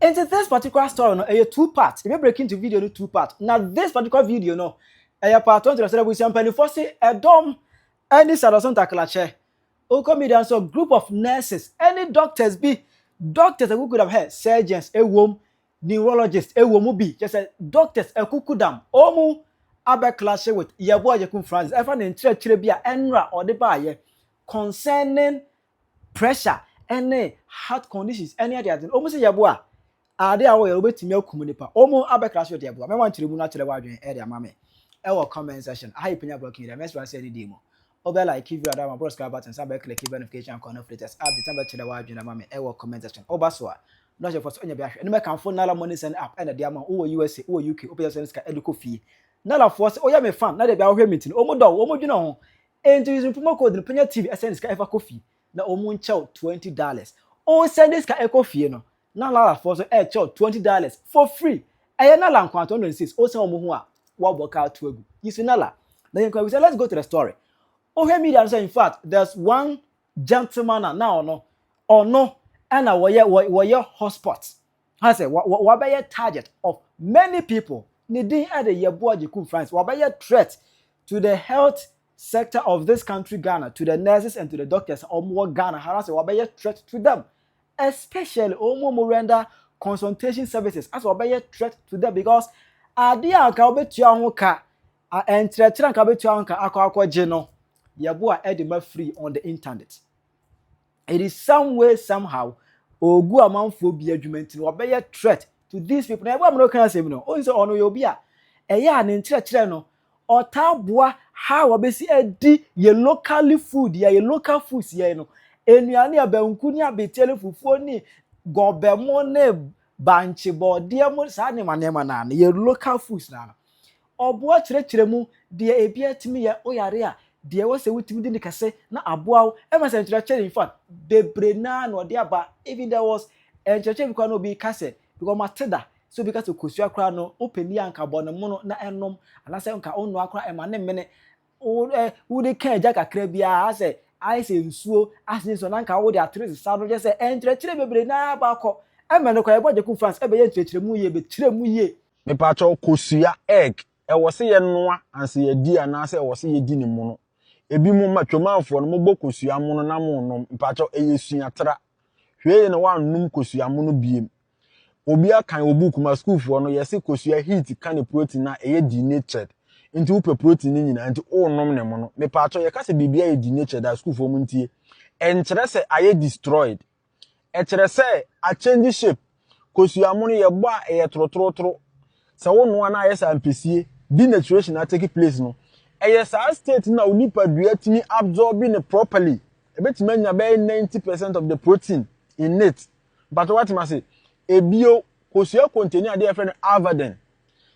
Into this particular story, no, a two parts. If you break into video, no two parts. Now this particular video, no, a part one to the celebration penny for say a dom, any salon clàsh. Comedians or group of nurses, any doctors who could have had surgeons, a womb, neurologists, a woman be just a doctors, a kukudam, omu abe clàsh with Yeboah Agyekum Francis. I find in Chilebia enra or the buyer concerning pressure, any heart conditions, any other thing. Almost Yeboah. Ade awo ye obetimi akumunipa. Omo abe clàsh with Yeboah. Me want to remove natural wadwen area mame. Ewo comment section. I PENYAH blocking them. Let's say the demo. Over like if you are my subscribe button, subscribe click notification icon of latest up the time to the wide mama ewo comment section. Oba so no just for onye bia hwe. No make am phone nala money send app and the amount o USA o UK o person ska educo fee. Nala force o ya me fan na de bia hwe meeting. Omo do omo dwena ho. Enti use promo code PENYAH TV send ska ever coffee. Na omo nchew $20. O send ska eco fee no. Na nala force e chew $20 for free. Eye nala nkwanto no insist. O send omo ho a wa work out to egu. You see nala. Then we say let's go to the story. Oh, media say in fact, there's one gentleman now, and a warrior hotspot. I say, what by a target of many people needing at the Yeboah Agyekum Francis, what by a threat to the health sector of this country, Ghana, to the nurses and to the doctors, or more Ghana, harass, what by a threat to them, especially more render consultation services, as what by a threat to them because idea can be to and threat can be to general. Yeboah edema free on the internet. It is some way, somehow, ogu amanfo bi adwumenti no obey threat to these people. Na Yeboah can say no. O so ono yobia. Eya ne nkyerɛkyerɛ no. Otaboa how obesi edi ye locally food, ye local foods ye no. Enuane abanku ni abetele fufuo ni gobemo ne banche bode mo sa ne manema na ye local foods na. Oboa kyerɛkyerɛ mu de ebia timi ye oyare a de was a witty within the casse, not a bow, Emerson in fact, the Brennan or the Abba, even there was a church can be cassette, because Matilda, so because of Kusia Crano, open the anchor bono, na enum, and I say, Uncle Ono Aqua and my name, oh, would they care Jack a crabia? I say, I say, so as this on Uncle, all the actresses, Saddle just say, and Brennan Baco, and Manoka, what you could France ever yet to muye, but Tremuye. Me pacho Kusia egg, I was say noa, and see a dear, and I say, was see a dinner mono. Ebi mu matwomanfo no mo kosua mu no na mo no mpacho eyesuatra hwe ne wan num kosua mu no biem obi akan obuku ma school fo no yesi kosua heat kan protein na eye denatured nti wo pe protein ni nyina nti o nom ne mo no me pacho ye ka se bibia ye denatured da school fo mu ntie enkere se aye destroyed ekere se a change shape kosua mu no ye bo a eye trotrotro se wo no na aye sa ampesie denaturation na take place no yes, our state now nipa duatimi absorbing it properly. A bit many about 90% of the protein in it. But what must say? A bio kosua contain a dear friend Avaden.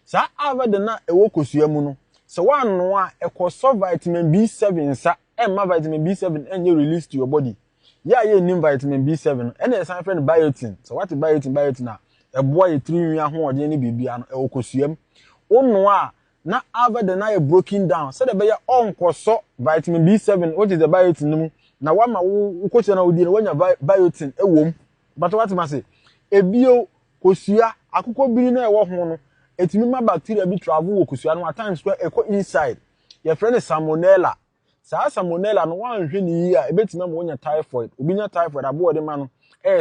Sa Avaden na ewo kosua muno. So one no a coso vitamin B7 sa and vitamin B7 and you release to your body. Yeah, you need vitamin B7 and a sign friend biotin. So what is biotin now? A boy 3 year home or any baby and ewo kosua. Oh no. Na Avaden na broken down so the be onkoso vitamin B7 which is the biotin na wa ma wo koche na odi na wanya biotin ewom but what ma say ebio kosua akukọ biri na ewo ho no etimi ma bacteria bi travel wo kosua no at times go eko inside your friend is salmonella sa salmonella no wan hwe ni yi a ebetimi ma wonya typhoid obi nya typhoid abo de ma no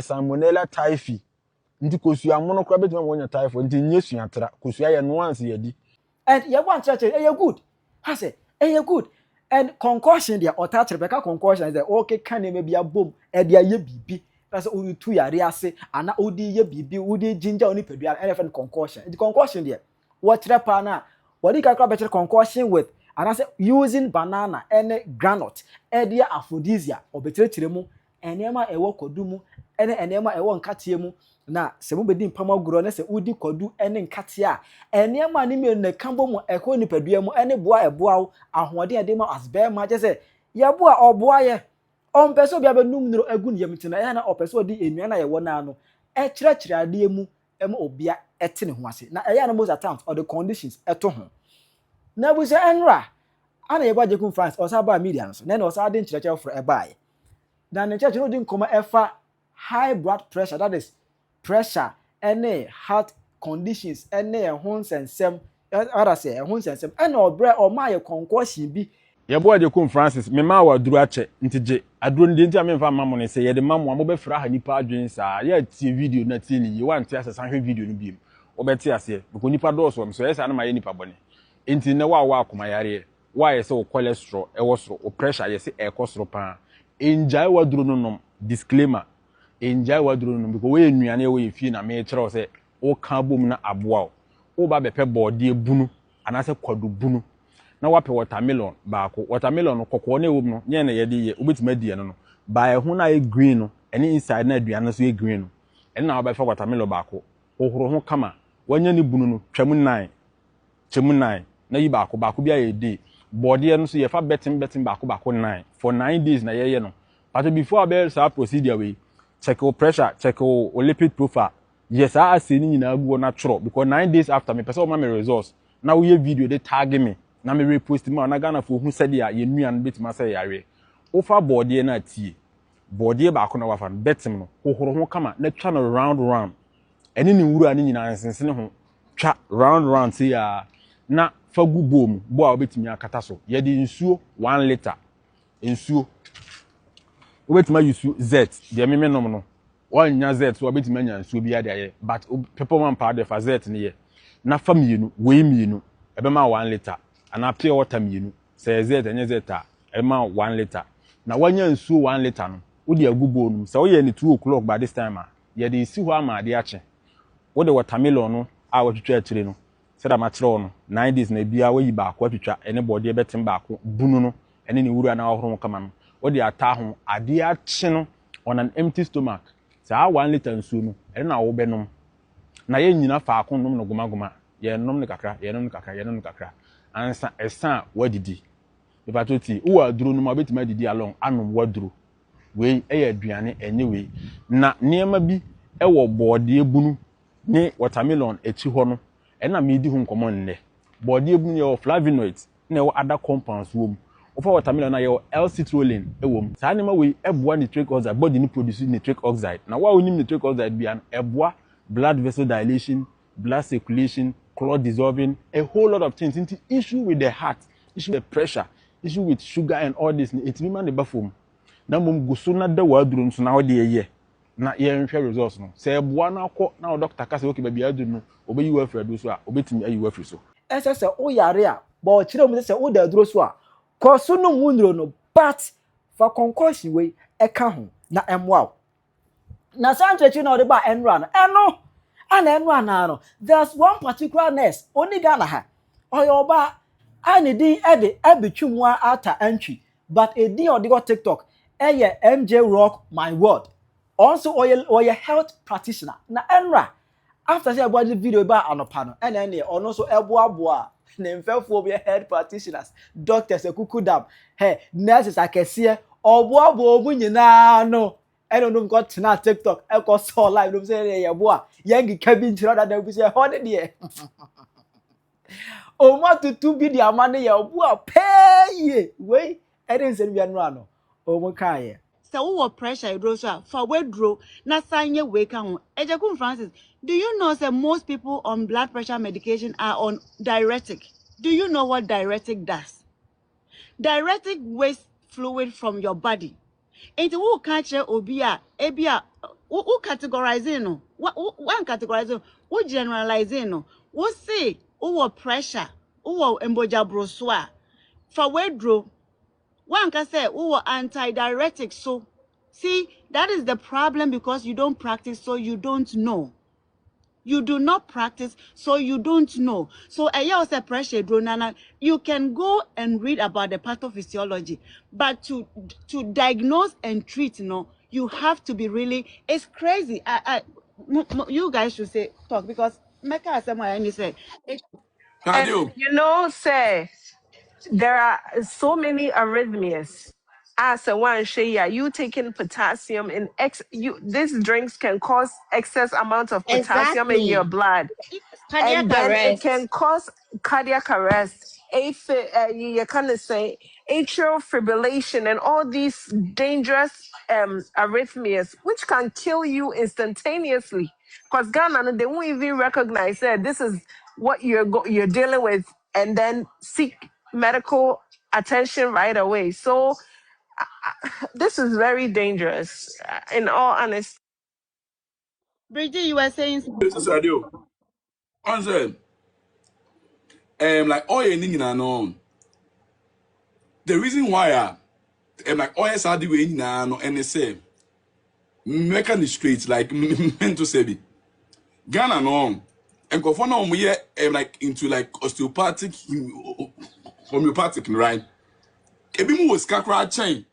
salmonella typhi nti kosua mo no kra betimi ma wonya typhoid nti nye suatra kosua ye no anse yedi. And you want church, you're good. I say, you're good. And concussion, there or touch Rebecca concussion is that okay, can maybe a boom, and there ye be. That's only 2 years, say, and now Udi ye be, Udi ginger only per elephant concussion. The concussion there. What repana? What you can better concussion with? And I say, using banana and granite, and dear aphrodisia, or better chiremu, and yama a walk or dumu, and yama a one catiemu. Na se mo bedi mpama gro na se udi kodu ene nkatia ene ma ni me na kambo mo eko ni padua mo ene boa eboa ahode ade ma asbe ma je se ye boa oboa ye on peso bia benum nuro agu ne yemtina ya na opeso di enua na ye wona no e kire ade mu ema obia ete ne ho ase na eya na most attempt or the conditions eto ho na bu se enra ana Yeboah Agyekum Francis osa ba media so na osa ade kire for ebae na ne church no di nkoma efa high blood pressure, that is pressure any heart conditions any ho nsensem other say ho nsensem any obre o ma ye concussion bi Yeboah Agyekum Francis me ma wa duru ache ntije aduro ndi ntia me fa mammo ne se ye de mammo mo be fra ha nipa adwen sa ye tie video na tie ni ye wan tie asesa hwe video no bi mu obeti ase because nipa do so so yesa na ma ye nipa bone enti ne wa akoma yare wa ye se o cholesterol e wo soro o pressure ye se e kosoro pa enjai wa duro no nom disclaimer enjai wa duro no because we enuane we fie na me kire o se o kan bom na aboa o ba bepe body bunu anase kwadu bunu na wape watermelon baako watermelon kokko na ewom no nye na yede ye obetima die no ba ehu na e green no ene inside na aduane so e green no ene na wabefa watermelon baako ohoro ho kama wanya ni bunu no twam 9 na yi baako bia ye dey body no so ye fa betim baako 9 for 9 days na ye no but before abel sa procedure we check your pressure check your lipid profile yes I say ni nyina agu na tro because 9 days after me person ma me results na we video they tag me na me repost ma na Ghana for hu said ya ye nuan betima say yare ofa body na tie body baako na wafa betim no hohoro ho kama na twa no round eni ni wuru ani nyina nsensene ho twa round say ya na fagu bom bo a obetimi akata so ye de nsuo 1 liter nsuo obetima yusu z de meme nom no wanya z so obetimi anya nsuo bi ade aye but people man pa de fa z ne ye na fa mienu we mienu ebe ma 1 liter ana pure water mienu say z enye z ta ebe ma 1 liter na wanya nsuo 1 liter no wo de agubo no say wo ye ni 2 o'clock by this time ye de isi ho ama ade ache wo de watermelon no a watwetwa atire no say da ma kire no 9 days na bia wo yi baako atwetwa ene body betem baako bunu no ene ni wuru ana ohoro kama no wo de ata ho ade ache no on an empty stomach say 1 liter nsuo no ene na wo benom na ye nyina faako nom no gomagoma ye nom ne kakra ye nom ne kakra ansa esa wadidi ipatoti wo aduro no ma betima didi along anom waduro we eye aduane enye we na niema bi ewo body ebunu ni watermelon echi ho no ena me di hu nkomo nne body ebunu ye flavonoids na ye other compounds wo mu ofa watermelon na ye L-citrulline ewo mu sa niema we eboa nitric oxide body ni produce nitric oxide na wa onim nitric oxide bia eboa blood vessel dilation blood circulation clot dissolving a whole lot of things into issue with the heart issue with pressure issue with sugar and all this it be man the bafom na mum gusu na da waduru nso na ode ye na ye nhwe results no say eboa na akọ na doctor ka say okay ba bia aduru no obeyi wa afradu so a obetimi ayi wa afri so ese o yare a ba o kire mu se o da aduro so a koso no munro no but for concussion we eka ho na emwa na sanchechi na o de ba enra no eno ana enra na no there's one particular nurse oni Ghana ha oyoba ani din ede abetwumwa ata entry but edin odi go TikTok eye MJ Rock my word also oye health practitioner na enra after say about the video ba anopa no ene ono so eboaboa na mfefo be health practitioners doctors ekukudam nurses akese oboaboa omu nyina no ene no got na TikTok e ko so live no say Yeboah yengi kabin tiro da da bi say ho de o ma tutu bi di amane Yeboah pay we ene nse bi anu ano o mo kan so wo pressure hydrosa for wedro na sanye weka ho Agyekum Francis, do you know that most people on blood pressure medication are on diuretic? Do you know what diuretic does? Diuretic wastes fluid from your body. And who catch obia ebia who categorizing no one categorizing who generalizing no who say who pressure who emboja broswa for wedro one can say who anti-diuretic. So see, that is the problem because you don't practice, so you don't know. You do not practice, so you don't know. So a pressure drone, you can go and read about the pathophysiology, but to diagnose and treat, you have to be really. It's crazy. You guys should say talk because Mecca has someone and you say. And say there are so many arrhythmias. As a one share, you taking potassium in these drinks can cause excess amount of potassium in your blood. Cardiac And then it arrest. can cause cardiac arrest, you kind of say atrial fibrillation, and all these dangerous arrhythmias, which can kill you instantaneously. Because Ghana, they won't even recognize that this is what you're dealing with, and then seek medical attention right away. So this is very dangerous, in all honesty. Bridget, you were saying This is radio. Answer. Like all you need no. The reason why like all you said we need no and say make the straight like meant to say be Ghana no. And go for now we like into like osteopathic homeopathic right. Ebi mu was kakra chain.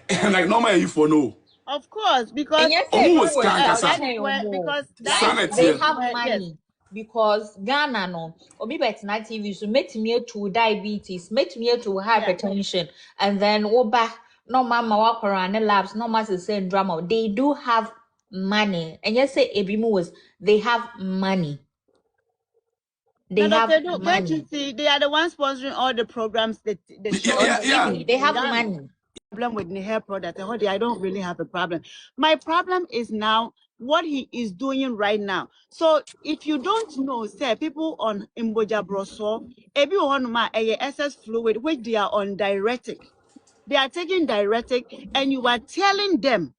And like normal you for no. of course, because And yes, Omu was that kankasa. is where, because that Sanity. is they have where, yes. money because Ghana no obi bet na TV so make me to diabetes, make me to hypertension, and then oba no mama wakora ne labs no mass the same drama. They do have money. And yes, say ebimu was they have money. They Now, have Dr. Do, can't you money. see they are the ones sponsoring all the programs that they show Yeah, on yeah. TV They in have Ghana. money. Problem with the hair product, I don't really have a problem. My problem is now what he is doing right now. So if you don't know, say people on Imboja Broso, everyone ma excess fluid, which they are on diuretic. They are taking diuretic, and you are telling them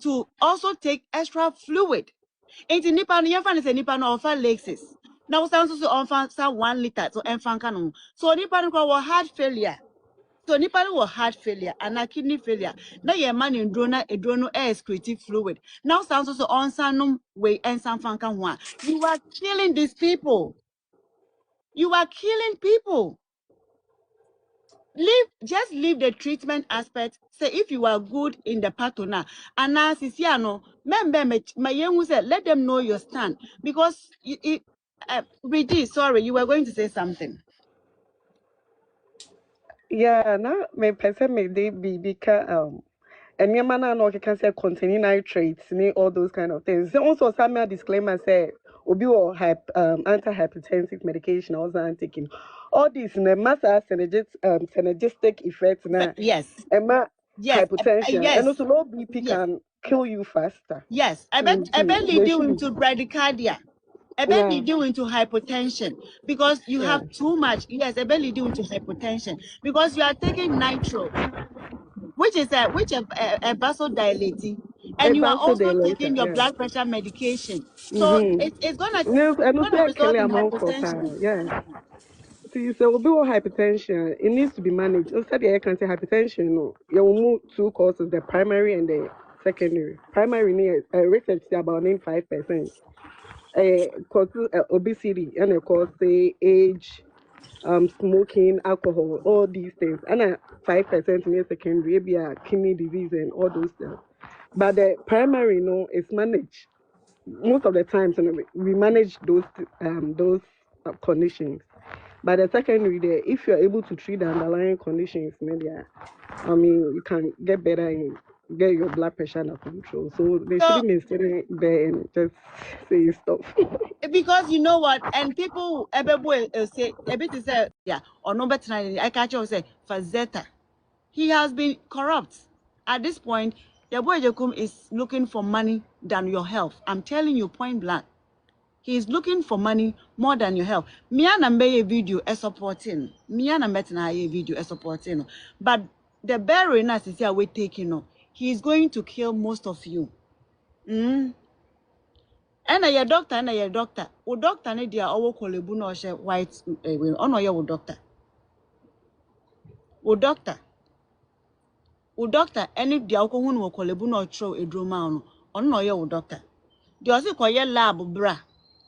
to also take extra fluid. Enti nipa no yɛmfa ne sɛ nipa no ɔfa Lexus. Na wo san so ɔmfa sa 1 liter so ɛmfa nka no. So nipa no wɔ heart failure. So nipa no wɔ heart failure and kidney failure. Na yɛ ma ne nduro na eduro no excrete fluid. Now sounds so ɔnsa nom we ɛnsa mfa nka ho a. You are killing these people. You are killing people. Just leave the treatment aspect. Say if you are good in the partner, and now Sisiano, let them know your stand, because Bridgie, sorry, you were going to say something. Yeah, na me pese me de be because and your man no can say containing nitrates, all those kind of things. So also some disclaimer say obi or anti-hypertensive medication also taking all these massa synergistic effects na Yes. Yes, hypertension Yes. and also low BP can kill you faster. Yes, I bet lead you into bradycardia. I bet lead you into hypertension because you have too much. Yes, I bet lead you into hypertension because you are taking nitro, which is a vasodilating, and you are also taking your blood pressure medication. So it's gonna result in hypertension. Yeah. See, so we will hypertension. It needs to be managed. Instead, I can say hypertension. No, you will move two causes: the primary and the secondary. Primary near research say about 5%. Causes obesity and of course say age, smoking, alcohol, all these things. And 5% near secondary, maybe kidney disease and all those things. But the primary, no, is managed. Most of the times, we manage those conditions. But the secondary, there, if you're able to treat the underlying conditions, maybe, you can get better and get your blood pressure under control. So they shouldn't be sitting there and just say stuff. Because you know what, and people say a bit is or no better. I catch you say Fazetta. He has been corrupt. At this point, Yeboah Agyekum is looking for money than your health. I'm telling you point blank. He is looking for money more than your health. Mia nambe video is supporting. Mia nambe na video is supporting. But the barrier na sisi we taking he is going to kill most of you. And your doctor. O doctor ne dia owo kolebu na ohye white ono ye wo doctor. O doctor any dia okohu no kolebu na ochro edroma ono. Ono ye wo doctor. Di osi koye lab bra.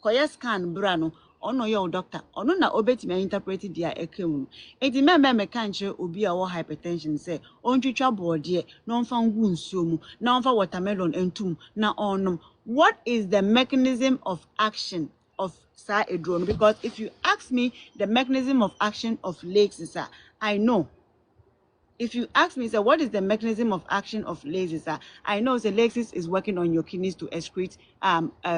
Koye scan bra no. Ono ye wo doctor. Ono na obetimi interpret dia ekemu. Enti me kanche obi a wo hypertension say ontwitwa boode na onfa ngu nsuo mu na onfa watermelon entum na onum. What is the mechanism of action of sa edron? Because if you ask me the mechanism of action of lakes, I know. if you ask me, say, what is the mechanism of action of laxis? I know the laxis is working on your kidneys to excrete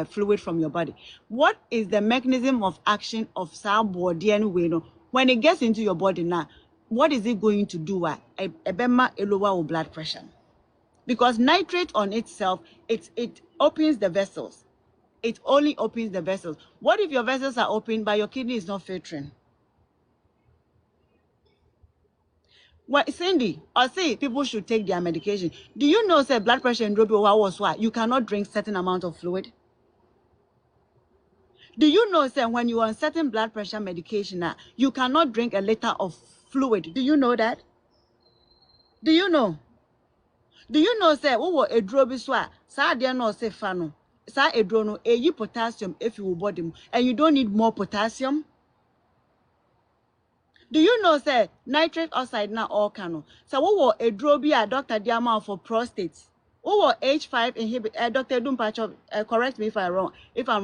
fluid from your body. What is the mechanism of action of some body anyway? No, when it gets into your body now, what is it going to do? A lower blood pressure, because nitrate on itself, it opens the vessels. It only opens the vessels. What if your vessels are open but your kidney is not filtering? Well, Cindy, I say people should take their medication. Do you know, say, blood pressure and was why you cannot drink certain amount of fluid? Do you know, say, when you are on certain blood pressure medication, you cannot drink a liter of fluid? Do you know that? Do you know? Do you know, say, oh, a drobiswa, sa dia no say fano, sa a drono, a potassium if you body, and you don't need more potassium? Do you know, say, nitric oxide na all cano? So what a drobia doctor diamond for prostate? What H5 inhibit Dr. Dumpacho, correct me if I'm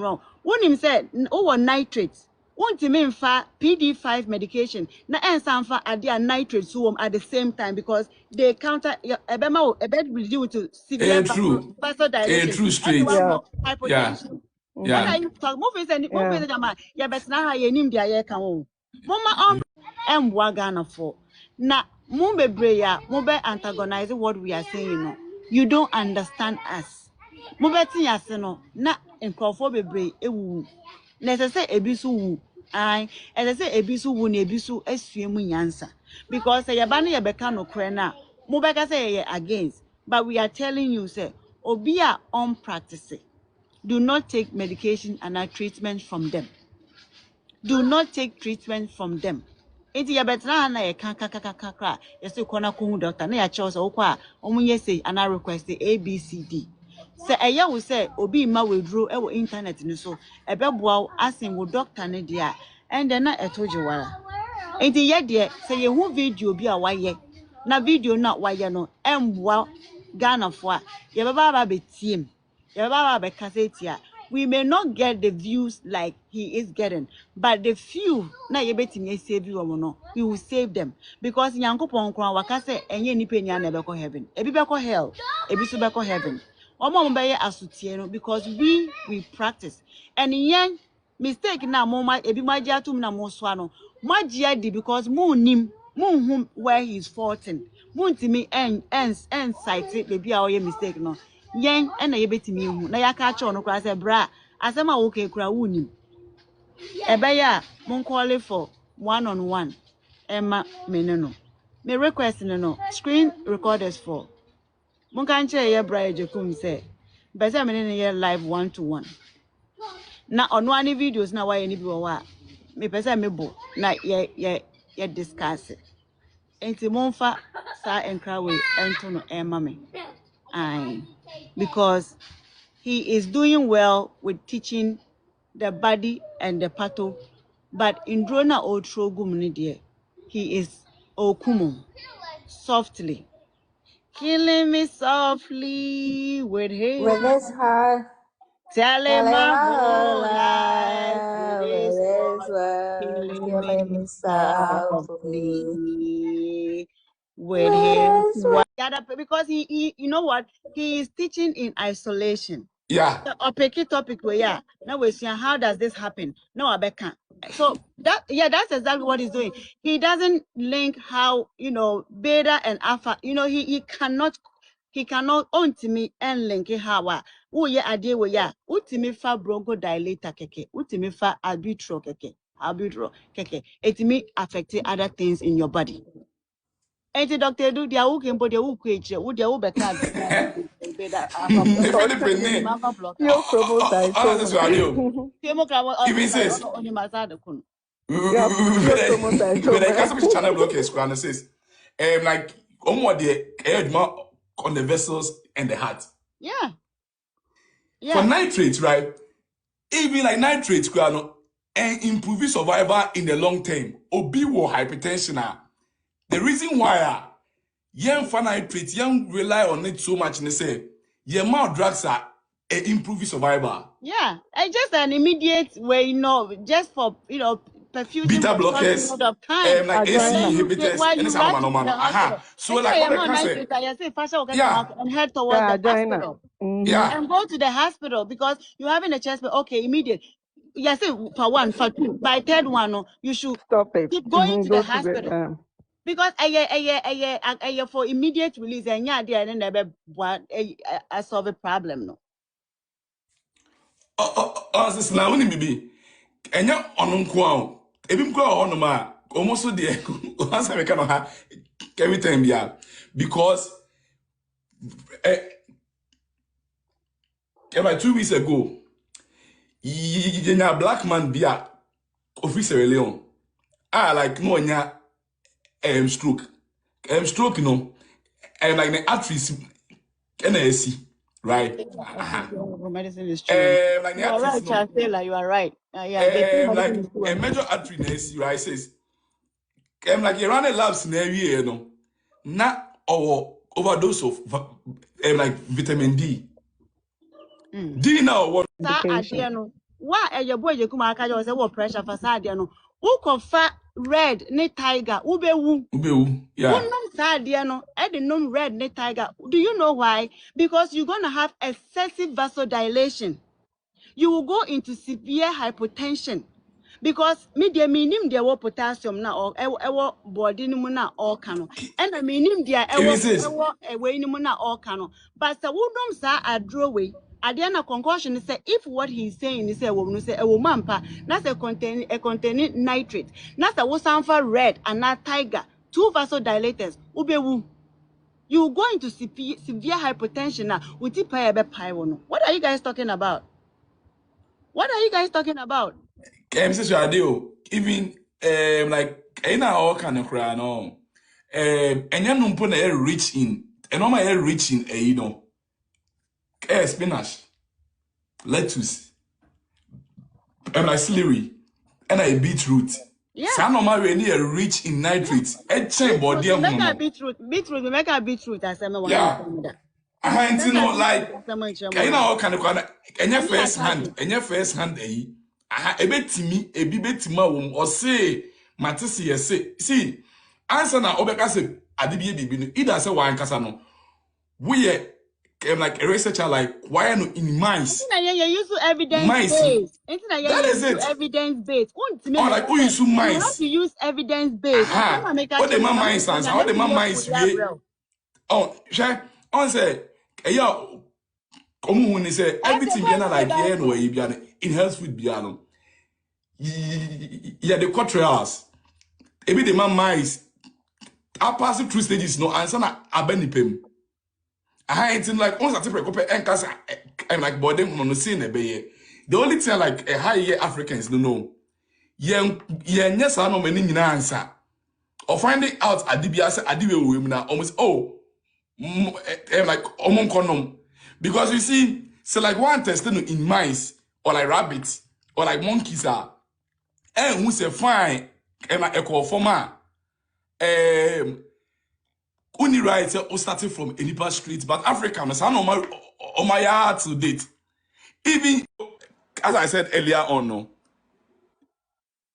wrong. When him said over nitrates, won't mean for PD5 medication, na and for adia nitrates at the same time because they counter a bed due to severe True. vasodilation. True straight. Yeah. Hypertension. What Yeah. are you talking? Move is Yeah. yeah, but now I name the can. Mama Ghana for na Mumbebreya Mube antagonize what we are saying. No, you don't understand us. Mubeti yaseno na enkrofo bebre ewu. Na say ebisu wu. Ai, say ebisu wu na ebisu esuemu nyansa. Because say yaba na yebeka no kre na mubeka say ye against. But we are telling you say obi a on practice. Do not take medication and treatment from them. Do not take treatment from them. Enti ya betra na ye kan kakakakakra yesi kona ko hu doctor na ya chew so kwa omunye say ana request ABCD. Se eya wo say obi ma wedro e wo internet ni so ebeboa asen wo doctor ne dia ende na etoje wara. Enti ye de say ye hu video bi a waye na video na waye no emboa Ghana fo a ye baba ba betiem. Ye baba ba kasetia. We may not get the views like he is getting, but the few na yebetimi save you no, we will save them because Nyankopon kwan waka say enye ni penya na beko heaven, ebi beko hell, ebi so beko heaven. Omo mo beye asutie no because we practice. And yen mistake na mo ma ebi maji atum na mo so ano. Maji adi because mo nim mo where he's faulting. Mo ntimi en site baby a oye mistake no. Yen na yebetimi hu na yaka cha ono kra say bra asema wo ke kra wunim ebeya mon call for one-on-one emma meneno me request no screen recorders for mon kan che ye bra Agyekum say be say menene ye live 1-to-1 na ono ani videos na why ni bi wo wa me pese me bo na ye discuss enti monfa sa enkra we ento no emma me ai because he is doing well with teaching the body and the pato, but in drona or trogum nidia, he is okumo softly, killing me softly with his With this heart, telling telling my my whole whole life with life, with his this word, words, killing killing me me softly. softly with his With this word. Because he, you know what, he is teaching in isolation. Yeah. A picky topic where now we're seeing how does this happen? No, I can't. So that's exactly what he's doing. He doesn't link how beta and alpha. He cannot own to me and link it how idea where ultimate fa bronchodilator keke ultimate fa arbitro keke it may affect other things in your body. And doctor do their who can put their who creature who their who better beta alpha blocker. Philip Penny. Alpha blocker. Your This radio. chromocytoma. Even says, Yeah, your when I chromocytoma. can't channel blockers, and says, like, the on the vessels and the heart. Yeah. For Yeah. nitrates, right? Even like nitrates, and improve survival in the long term. Obi wo hypertension. The reason why young for nitrates, young rely on it so much, and they say, your mouth drugs are improve survival. Yeah. It's just an immediate way, just for perfusion beta for a short blockers, period of time. like AC Then inhibitors, while and you it's rush no to man. the hospital. Aha. So And like say, what you're they not can nice say, to say, you say, first of all, yeah, and head towards Yeah, the join up. hospital. yeah. And go to the hospital because you're having a chest pain. Okay, immediate. Yes, for one, for two. By third one, no, you should Stop it. keep going to Go the to hospital. the Because I for immediate release and yeah, there and never what I solve a problem, no. Since now when be, and you're on unquote. Even go on ma almost so the last time I can have every time, yeah, because about 2 weeks ago, you a black man be a officer Leon. Like no nya stroke. Stroke, you know, and like the arteries NSC, right? Medicine is true. Like the You are arteries, right, no. Chastela, you are right. Yeah, they say medicine Like is true. a major artery NSC, right? Says, like you run a labs in every year, no, not or overdose of like vitamin D. D now what? Sa medication. adeɛ no wa Yeboah Agyekum aka just say what pressure for sa adeɛ no ukofa red ne tiger ubewu Yeah. unum sa adeɛ no e de num red ne tiger. Do you know why? Because you're going to have excessive vasodilation. You will go into severe hypotension. Because media minim dia wo potassium na or ewo body ni mu na all kano and minim dia ewo ewe ni mu na all kano but sa wodom sa adro we ade na concussion say if what he's saying is say wo no say ewo mampa na say contain nitrate na say wo sanfa red and na tiger two vasodilators ubewu you go into severe hypertension na uti pa ebe pai wo no. What are you guys talking about? What are you guys talking about? Mrs. Radio, even like all kind of cry no. And you know put rich in and all my rich in you know spinach, lettuce, and like celery, and a beetroot. Yeah. Some of my really rich in nitrates. A chain body We make a beetroot. We make a beetroot as I'm yeah. I ain't you know like you know all kind of and your first hand aha ebetimi ebi betima wom or say matisi say see answer na obeka say adibie bibi no either say wan kasa no we like a researcher like why no in mice you use evidence based. That is it. Evidence based. Or like who use You have mice to use evidence based. what the man mice and how the man mice oh share on say yeah come when say everything be like yeah no e be in health food be yeah the trials ebi the man mice are passing through stages no answer na abenipem it's like once I take a copy and cast and like body no see na be the only thing like a high year Africans no know yes I know many nyina answer or finding out adibia say adiwe we na almost like condom because you see so like one test in mice or like rabbits or like monkeys are and who say fine and like equal former only right starting from Enipa Street but Africans I know my yard to date even as I said earlier on no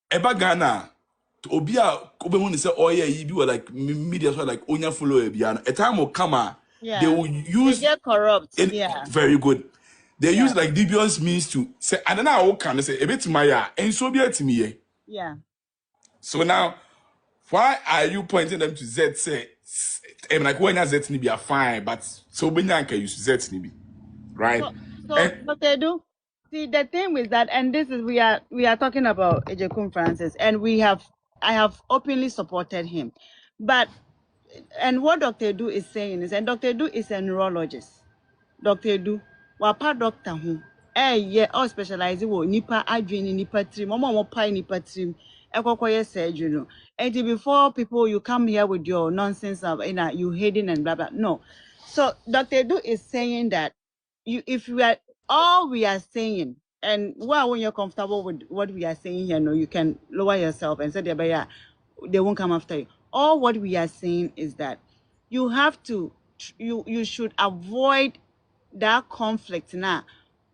eba Ghana obia obehun say oh yeah you be like media so like onya follow a time will come they will use they get corrupt. Very good. They use like dubious means to say I don't know how can say a bit my and so be at me. Yeah. So now why are you pointing them to Z say like when Z ni be fine but so when you use Z ni be right? So what they do? See the thing with that, and this is we are talking about Agyekum Francis, and I have openly supported him, but and what Dr. Du is saying is, and Dr. Du is a neurologist. Dr. Du, wapa doctor who, yeah, all specializing wo nipa adwene nipa trim, mo pai nipa trim, ekokoye surgery no. And before people you come here with your nonsense of you hating and blah blah. No. So Dr. Du is saying that if we are all we are saying, and when you're comfortable with what we are saying here, no, you can lower yourself and say they won't come after you. All what we are saying is that you have to you should avoid that conflict now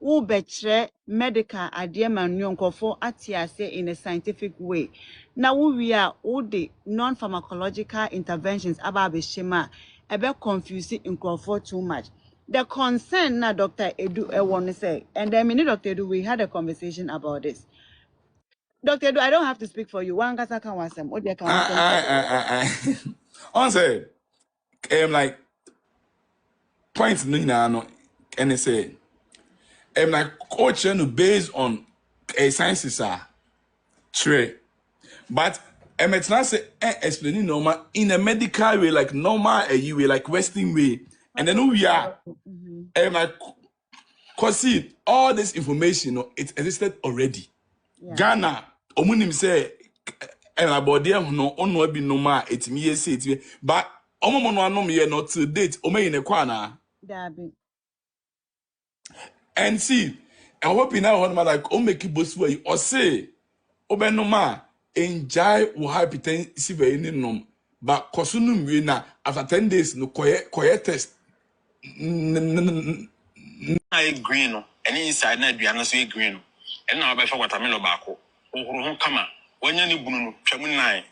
who betray medical adema nyonkofo atiase in a scientific way. Now we are all the non-pharmacological interventions about Beshema about confusing nkrofo too much. The concern now Dr. Edu want to say, and then Dr. Edu, we had a conversation about this. Dr. Edu, I don't have to speak for you. One kasa kan wasem. Odi kan wasem. On say, like points no, and they say, like coach based on a sciences are true, but it's not say explaining normal in a medical way, like normal a way, like Western way, and then we are, like, cause see all this information, it existed already. Yeah. Ghana, omunim say, about them no on be normal. It's me say it, but omo no anom ye not to date. Ome in a kwana. And see, I hope in our like o make it both way or say, obenoma enjoy wo hypertensive any nom, but kosunum we na after 10 days no koye test. I green no, any inside na aduane so green no. And now be fa watermelon baako. Ohoro ho kama. Wanya ni bunu no twemu nine.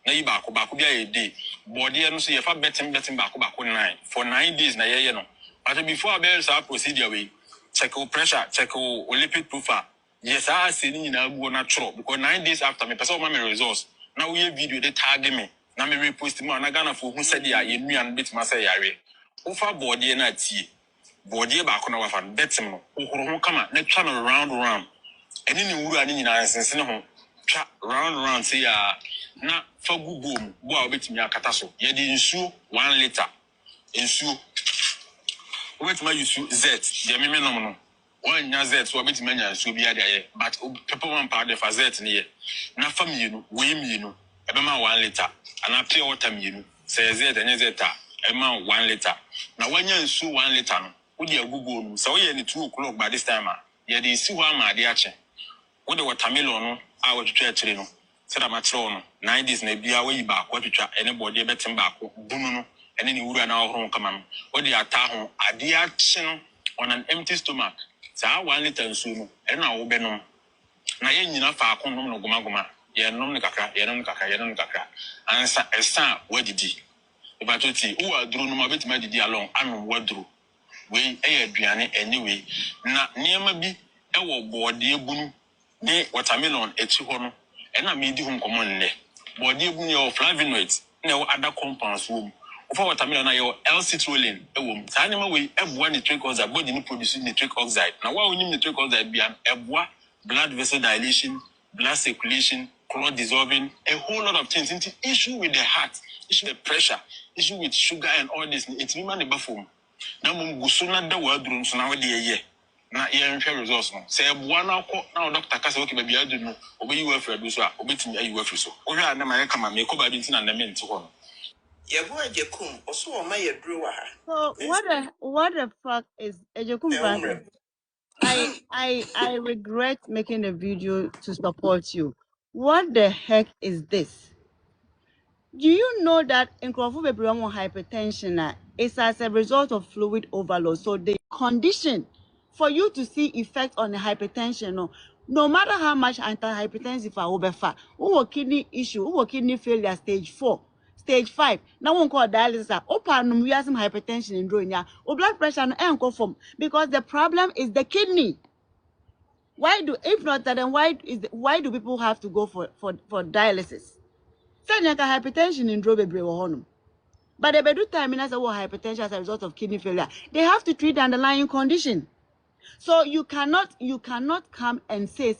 Na yi baako bia ye day. Body no so ye fa betim baako 9 for 9 days na ye no. But before I bear sa procedure we check your pressure, check your lipid profile. Yes, I see ni na go na tro because 9 days after me person my results. Now we video they tag me. Na me repost mo na Ghana for who said ya ye nuan bit ma say yare. Ofa body na tie. Body baako na wafa betim no. Ohoro ho kama na twa no round. Eni ni wuru ani nyina nsense ne ho. Twa round say ya na fa gugom bo a obetimi akata so. Ye di nsuo 1 liter. Nsuo wait my use Z the me no one nya Z so bit manya nsuo bia de but people one part of Z ne na fa mienu we mienu e be ma 1 liter and pure water mienu say Z anya Z ta e ma 1 liter na wanya nsuo 1 liter no wo de agugo no so ye ni 2 o'clock by this time ye de si ho ama de ache wo de watermelon no a wo twetwa akire no say da matro no 9 days na bia we yi ba ko twetwa anybody e betem ba ko bunu no ene ni wura na ohoro kama no odi ata ho ade ache no on an empty stomach sa 1 liter nsuo no ena wo be no na ye nyina fa akonom no goma ye nom ne kakra ansa esa wadidi e ba toti wo aduru no ma betima didi along anom waduru we aduane anyway na niema bi e wo boode ebunu ne watermelon echi ho no ena me di ho nkomo nne boode ebunu ye flavonoids ne wo other compounds wo for watermelon na your L-citrulline ewom sa anima we eboa nitric oxide body no produce nitric oxide na wa onim nitric oxide bia eboa blood vessel dilation, blood circulation, clot dissolving, a whole lot of things. Into issue with the heart, issue with pressure, issue with sugar and all this. It's me man the bafum. Now mum gusuna the word room so now the na ye results no. Say eboa now doctor kase okay baby I don't know. Obe you welfare do so obetimi ayi welfare so. Ohwa na ma kama me ko ba bi ntina na me nti ho no. Yeboah Agyekum also on my ha. So what the fuck is Agyekum Francis? I regret making a video to support you. What the heck is this? Do you know that in hypertension is as a result of fluid overload? So the condition for you to see effect on the hypertension, no matter how much antihypertensive are over, who kidney issue, who kidney failure stage 4. Stage 5. Now one call dialysis. Open we have some hypertension in drawing ya. Or blood pressure and conform because the problem is the kidney. Why do if not that then why do people have to go for dialysis? Say hypertension in draw baby honum. But the bedu time as hypertension as a result of kidney failure. They have to treat the underlying condition. So you cannot come and say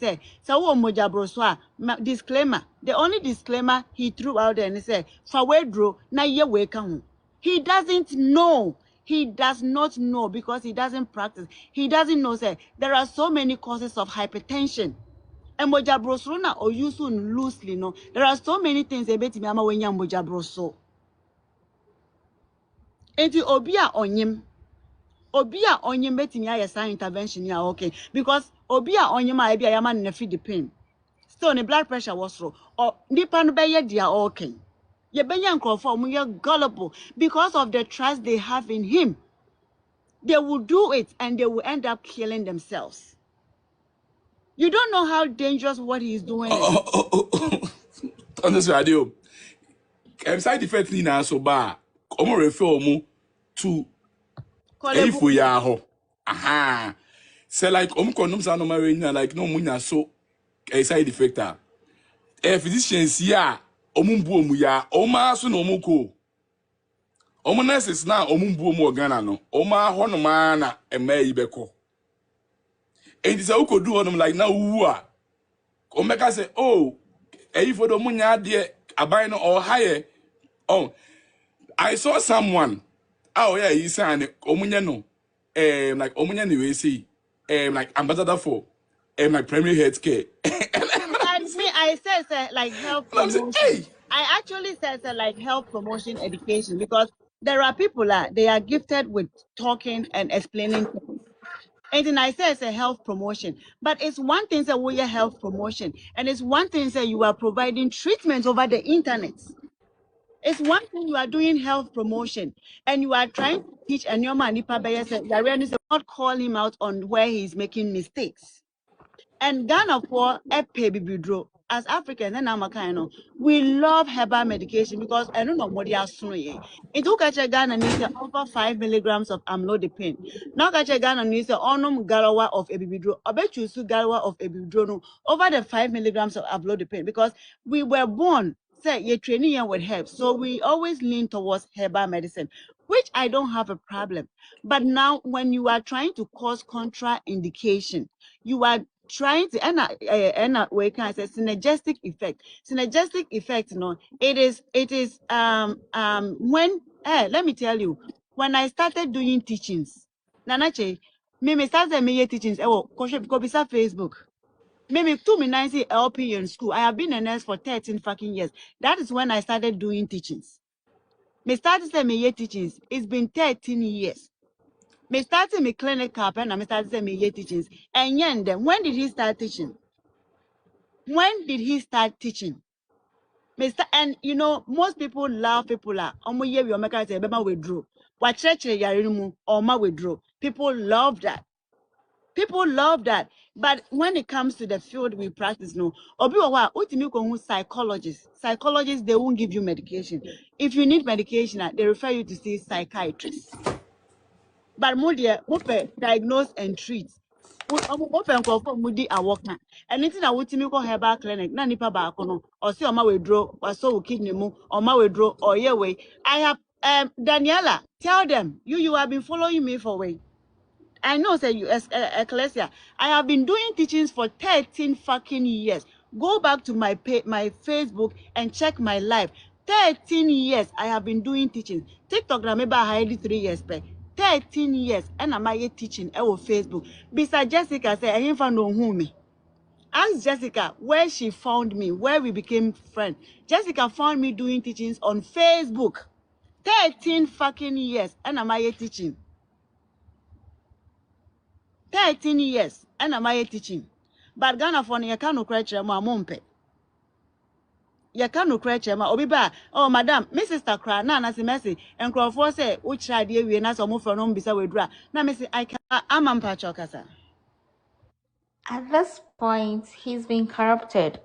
so moja broswa disclaimer. The only disclaimer he threw out there and he said fawedro na ye weka. He doesn't know. He does not know because he doesn't practice. He doesn't know there are so many causes of hypertension. And moja brosrona or use loosely no. There are so many things about me ama wenya moja broso. Enti obia onyim. Obia onyem betimi ayesa intervention ya okay because obia onyem a bia yama na feed the pain still the blood pressure was low or nipa no be ye dia okay ye benya nkrofo omo ye gullible because of the trust they have in him they will do it and they will end up killing themselves. You don't know how dangerous what he's doing is. On this radio, side effect ni na so ba. Omo refer omo to Callable. if ya ho. Aha. Say like kondom sa no marry like no munya so side effect ah. Physicians ya omumbu omu ya oma so no omuko. Omo nurses na omumbu omu organa no. Oma ho no ma na ema yibeko. And this how could do on them like now who are. Omeka say, oh, if for the munya de abino or higher. Oh, I saw someone. Oh yeah, he said omunya no. Like omunya ni we see. Like ambassador for like primary health care. And me, I said like health I'm saying, promotion. hey, I actually said like health promotion education because there are people that they are gifted with talking and explaining things. And then I say it's a health promotion, but it's one thing that we are health promotion, and it's one thing that you are providing treatment over the internet. It's one thing you are doing health promotion, and you are trying to teach and your man not call him out on where he's making mistakes. And Ghana for a bibidro. As Africans and Amakano, we love herbal medication because I don't know what they are doing. It took a Ghana needs over 5 milligrams of amlodipine. Now Ghana needs onum galawa of ebibidro. I bet you su galawa of ebibidro no, over the 5 milligrams of amlodipine because we were born say you're training with herbs. So we always lean towards herbal medicine, which I don't have a problem. But now when you are trying to cause contraindication, you are trying to and we can say synergistic effect. Synergistic effect, no, it is when let me tell you, when I started doing teachings, Nanache, me started me teachings, because Facebook. Maybe 2 LP in school. I have been a nurse for 13 fucking years. That is when I started doing teachings. Me started me teachings. It's been 13 years. Me started me clinic up and I started me teachings. And then when did he start teaching? When did he start teaching? Mr. And you know, most people love people are omo ye we omeka say bema withdraw. Wa church yare mu oma withdraw. People love that. People love that. But when it comes to the field we practice, no, obi wa utimi ko hu psychologists. Psychologists, they won't give you medication. If you need medication, they refer you to see psychiatrists. But more diagnose and treat. Open for mudi awoka. Anything I would go herbal clinic, na nipa baako or see my withdraw, or so kidney mu, or my withdraw, or yeah way. I have Daniela, tell them you have been following me for way. I know say you Ecclesia. I have been doing teachings for 13 fucking years. Go back to my Facebook and check my life. 13 years I have been doing teaching. TikTok na maybe I had 3 years back. 13 years and I'm teaching on Facebook. Besides Jessica say I ain't found no who me. Ask Jessica where she found me, where we became friends. Jessica found me doing teachings on Facebook. 13 fucking years and I'm teaching. 13 years and I'm teaching. But Ghana for you can't crash my mumpe. You can't crash my obiba. Oh, madam, Mrs. Takra, na mercy. And Crawford say, which idea we not move from home beside withdraw. Now, Missy, I'm Ampachokasa. At this point, he's been corrupted.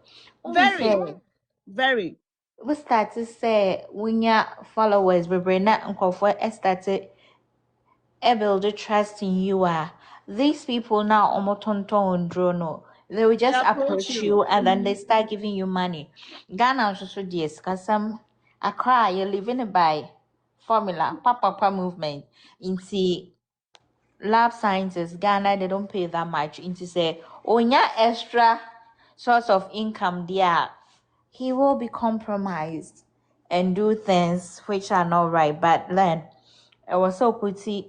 Very. We start to say when your followers, we bring that and started build trust in you. These people now almost drone. They will just approach you and then they start giving you money. Ghana also yes, because some Accra you're living by formula, papa movement. Into lab scientists, Ghana they don't pay that much. Into say, oh yeah, extra source of income there, he will be compromised and do things which are not right. But then I was so putting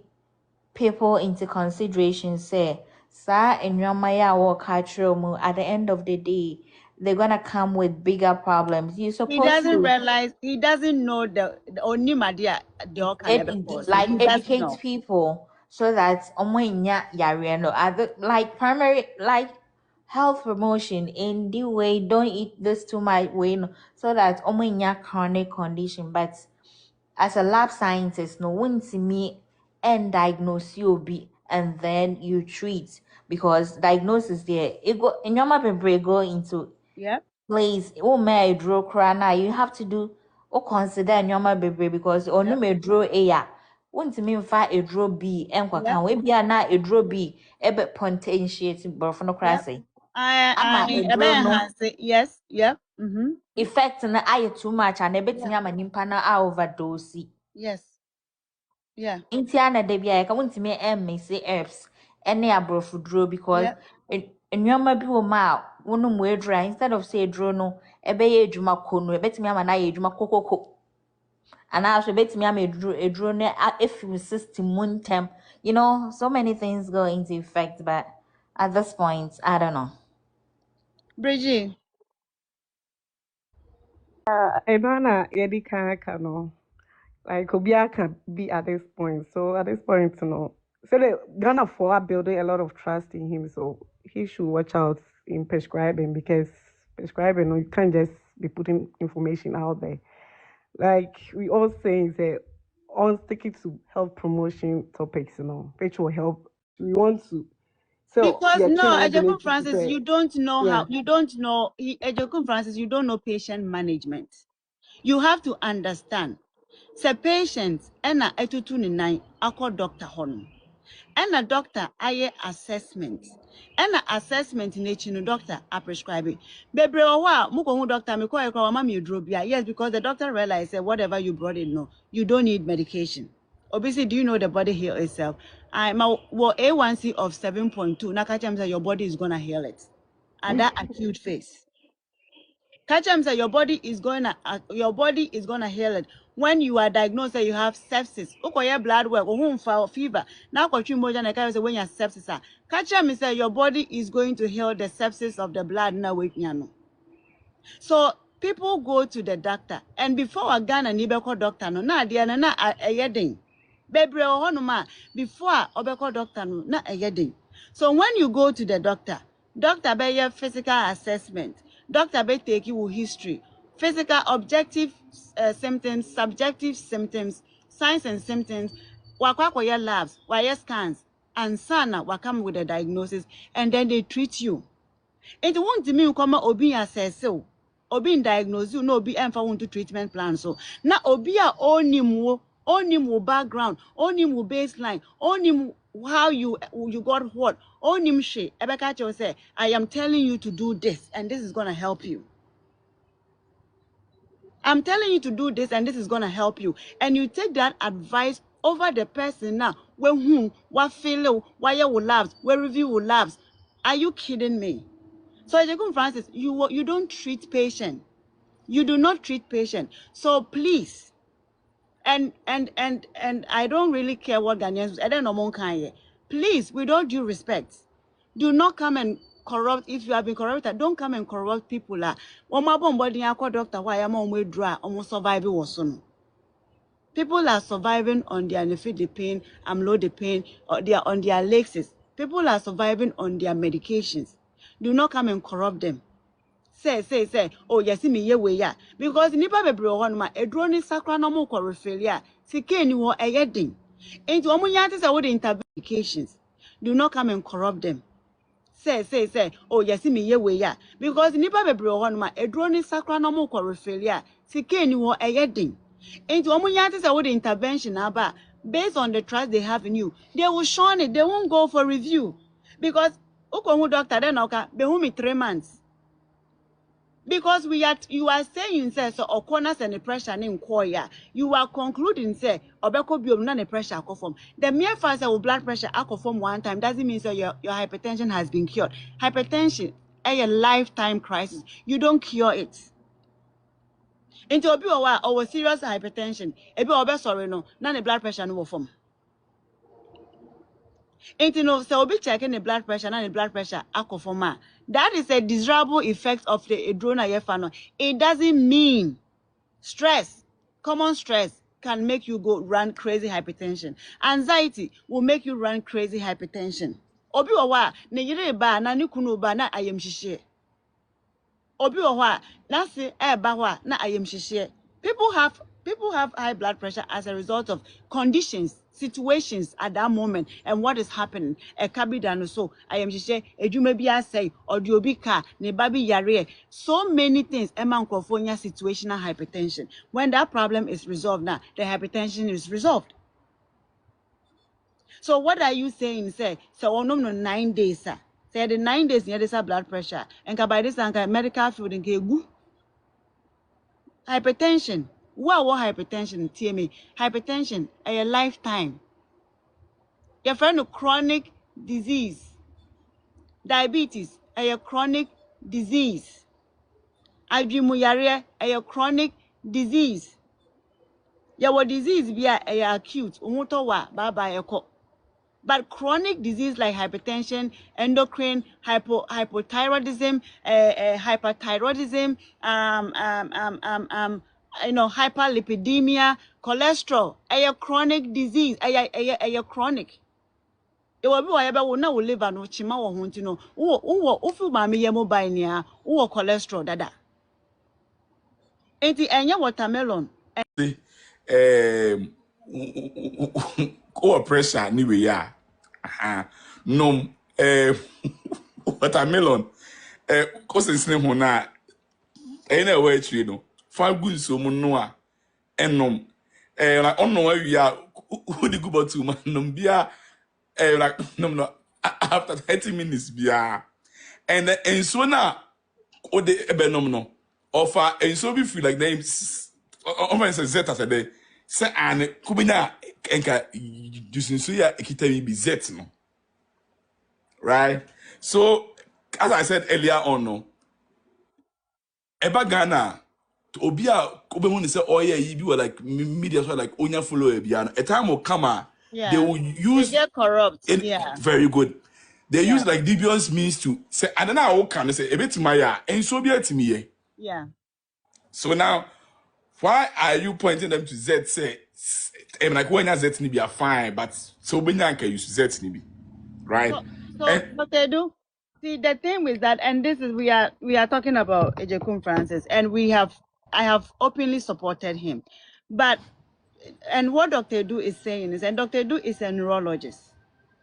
people into consideration say and at the end of the day they're gonna come with bigger problems. You supposed he doesn't realize, he doesn't know the only media like educate people so that other like primary like health promotion in the way don't eat this too much way so that chronic condition. But as a lab scientist, no one to me and diagnose you be, and then you treat, because diagnosis there it go in your paper go into Yep. place. Oh, may draw crana, you have to do or consider in your baby, because only Yep. may draw a ya won't mean fight a draw B and what Yep. can we be a na a draw B a bit potentiating burfono Yep. crassy. I I'm a a draw bear no has it. Yes. Yep. Mm-hmm. effect na I too much and a bit Yeah. yam and impana overdose. Yes. Yeah. Intiana debia, I want to me and say herbs any abroad draw, because Yep. in your maybe ma one way dry instead of say draw no a bay juma kono, a bet me am an eye juma coco. And I should bet me I'm a drone if you system one term, so many things go into effect, but at this point, I don't know. Bridgie. Edwana yedi no. Like Obia can be at this point. So at this point, so the Ghana for are building a lot of trust in him. So he should watch out in prescribing, because prescribing, you can't just be putting information out there. Like we all saying that on sticking to health promotion topics, which will help. We want to. So Because yeah, no, change Agyekum to Francis, say you don't know yeah. how, you don't know, Agyekum Francis, you don't know patient management. You have to understand. Say patients, ena etutu ni nine, ako doctor hono. Ena doctor aye assessment. Ena assessment nature no doctor a prescribe. Bebre owa, muko hu doctor, me kwa ekwa mama you drobia. Yes, because the doctor realized that whatever you brought in, no, you don't need medication. Obviously, do you know the body heal itself? I'm a A1C of 7.2. Nakacham say your body is gonna heal it. At that acute phase. Catch say your body is gonna heal it. When you are diagnosed that you have sepsis, ukoye blood work, or fever. Now say when you have sepsis, catch say your body is going to heal the sepsis of the blood now with nyano. So people go to the doctor, and before a Ghana nibeko doctor no na dia na a yeding. Bebre ohonuma before obeko doctor no na a yeding. So when you go to the doctor be your physical assessment, doctor be take you history, physical objective symptoms, subjective symptoms, signs and symptoms, wakwa your labs, wire scans, and sana will come with a diagnosis, and then they treat you. It won't mean come obi assess so. Obi diagnose you no obi emfa want to treatment plan so. Na obi a onim background, onim baseline, onim how you got what, onim she. Ebeka cho say, I am telling you to do this and this is going to help you. I'm telling you to do this and this is going to help you. And you take that advice over the person now. When whom, what feel, why you labs, where review labs. Are you kidding me? So Agyekum Francis, you don't treat patient. You do not treat patient. So please, and I don't really care what Ghanaians, I don't know. Please, with all due respect, do not come and corrupt. If you have been corrupted, don't come and corrupt people. Doctor, why am I dry? Almost surviving was soon. People are surviving on their the pain, amlo the pain, or they are on their legs. People are surviving on their medications. Do not come and corrupt them. Say, oh, yes, me ye way ya. Because nipa bebre on ma a drone sacra no more refilia. Sike ni wo a yedding. Into omunyatis are with interventions. Do not come and corrupt them. Say, oh, yes, me ye way ya. Because nipa bebre on ma a drone sacra no more refilia. Sike ni wo a yedding. Into omunyatis are with intervention aba. Based on the trust they have in you, they will shun it. They won't go for review. Because uko doctor then oka be me 3 months. Because you are saying say so corners and the pressure in koya. You are concluding say obeko biom na the pressure from. The mere fact that blood pressure from one time doesn't mean so your hypertension has been cured. Hypertension is a lifetime crisis. You don't cure it. Into obi or serious hypertension, ebi obe sorry no, na the blood pressure no from. Into no so obi checking the blood pressure na the blood pressure akofoma. That is a desirable effect of the adrenal yefano. It doesn't mean stress, common stress can make you go run crazy hypertension. Anxiety will make you run crazy hypertension. Obi owa ne yire ba na ne kunu ba na ayem hihye. Obi owa na se e ba wa na ayem hihye. People have high blood pressure as a result of conditions, situations at that moment, and what is happening. A kabidano so I am just say say or diobika ne baby yare. So many things emankofonia situational hypertension. When that problem is resolved now, the hypertension is resolved. So what are you saying? Say so no 9 days, sir. Say the 9 days near this blood pressure and by this medical field in Kegu. Hypertension. What hypertension? TMA. Hypertension a lifetime. Your friend of chronic disease. Diabetes a chronic disease. Adwumuyare a chronic disease. Your disease be a acute. Umuto wa baba eko. But chronic disease like hypertension, endocrine, hypothyroidism, hyperthyroidism, hyperlipidemia, cholesterol, a chronic disease, a chronic. It will be whatever we now live and chima or huntino. Ufu mami yemo by near, cholesterol dada. Ain't it watermelon? Or pressure anyway, yeah. No, watermelon. Cause it's name hona. Anyway, you know, 5 good so monoa. Like on no way we are. Who the go about to man? Bia. Like no. After 30 minutes, bia. And so now, o de no. Offer and so be feel like names. Offer says Z as a day. Say and kubina enka using so ya ekita be Z no. Right? So as I said earlier on no. Eba Ghana to obia obehun say oh yeah you be like media so like onya follow bia. A time will come Yeah. they will use they get corrupt. it, Yeah. very good. They Yeah. use like dubious means to say and then I will come say a bit maya and so be at me. Yeah. So now why are you pointing them to Z? Say, like when Z ni be fine, but so when you can use Z ni be, right? So what they do? See, the thing with that, and this is we are talking about Agyekum Francis, and I have openly supported him, but and what Dr. Du is saying is, and Dr. Du is a neurologist.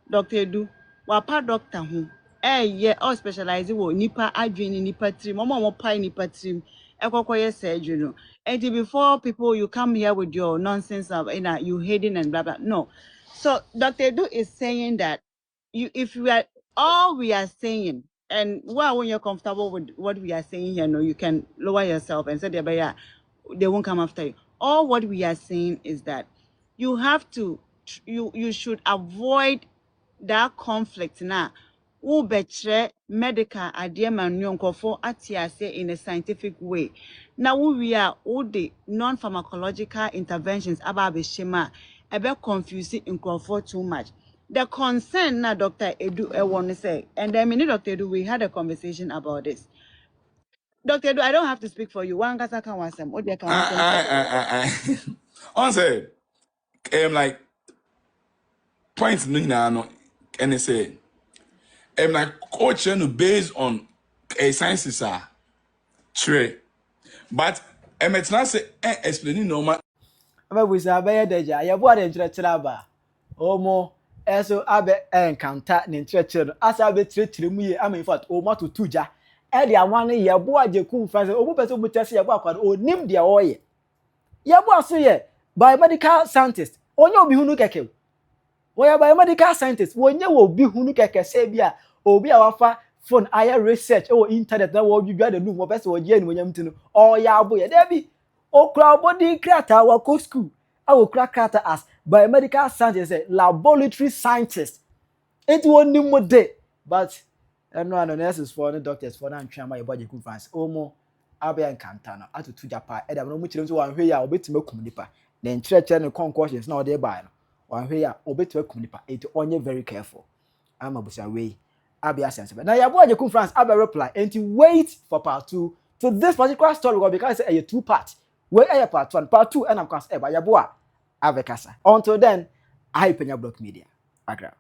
Dr. Du, wapa doctor who, yeah, all specializing wo nipa adwene nipa trim, mo pai nipa trim, ekokoye surgery no. And before people you come here with your nonsense of you hating and blah blah. No. So Dr. Du is saying that if we are all we are saying, and when you're comfortable with what we are saying here, no, you can lower yourself and say they won't come after you. All what we are saying is that you have to you should avoid that conflict now. Who betray medical idea man for atiase in a scientific way. Now we are all the non-pharmacological interventions about Beshema about confusing in comfort too much. The concern now, Dr. Edu, I want to say, and then Dr. Edu, we had a conversation about this. Dr. Edu, I don't have to speak for you. One kasa kan wasem, odi kan wasem. On say, like points no, and they say, like coach no based on a sciences are true, but it's not say explaining normal. Ababusa abɛyɛ dagya yɛboa de nkyerɛkyerɛ aba ɔmo ɛso abɛ ɛnkanta ne nkyerɛkyerɛ no asa abɛkyerɛkyerɛ mu yie ama in fact ɔmo atoto gya ɛde awa no Yeboah Agyekum Francis ɔmo pɛ sɛ ɔmo kyerɛ sɛ Yeboah akwado onim deɛ ɔyɛ Yeboah so yɛ biomedical scientist onye obi hunu kɛkɛ wɔyɛ biomedical scientist onye obi hunu kɛkɛ sɛ bi a obi a wafa phone ayɛ research ɛwɔ internet na wɔdwidwa de num wɔpɛ sɛ wɔgye animonyam ti no ɔyɛ aboyɛ dɛbi okra body krata wako school okra krata as biomedical scientist laboratory scientist it won't more day but no nurses for no doctors for na ntwama Yeboah Agyekum Francis omo abia nkanta no atutu japa e da no mu kyerem so wan hwe ya obetime kum nipa na nkyerɛkyerɛ no concussions na ɔde buy no wan hwe ya obetime kum nipa it onye very careful ama busa we abia sense na Yeboah Agyekum Francis abia reply and wait for part 2 to this particular story because it's a 2-part. We are part 1, part 2, and of course, Yeboah Agyekum. Until then, I PENYAH Block Media. Accra.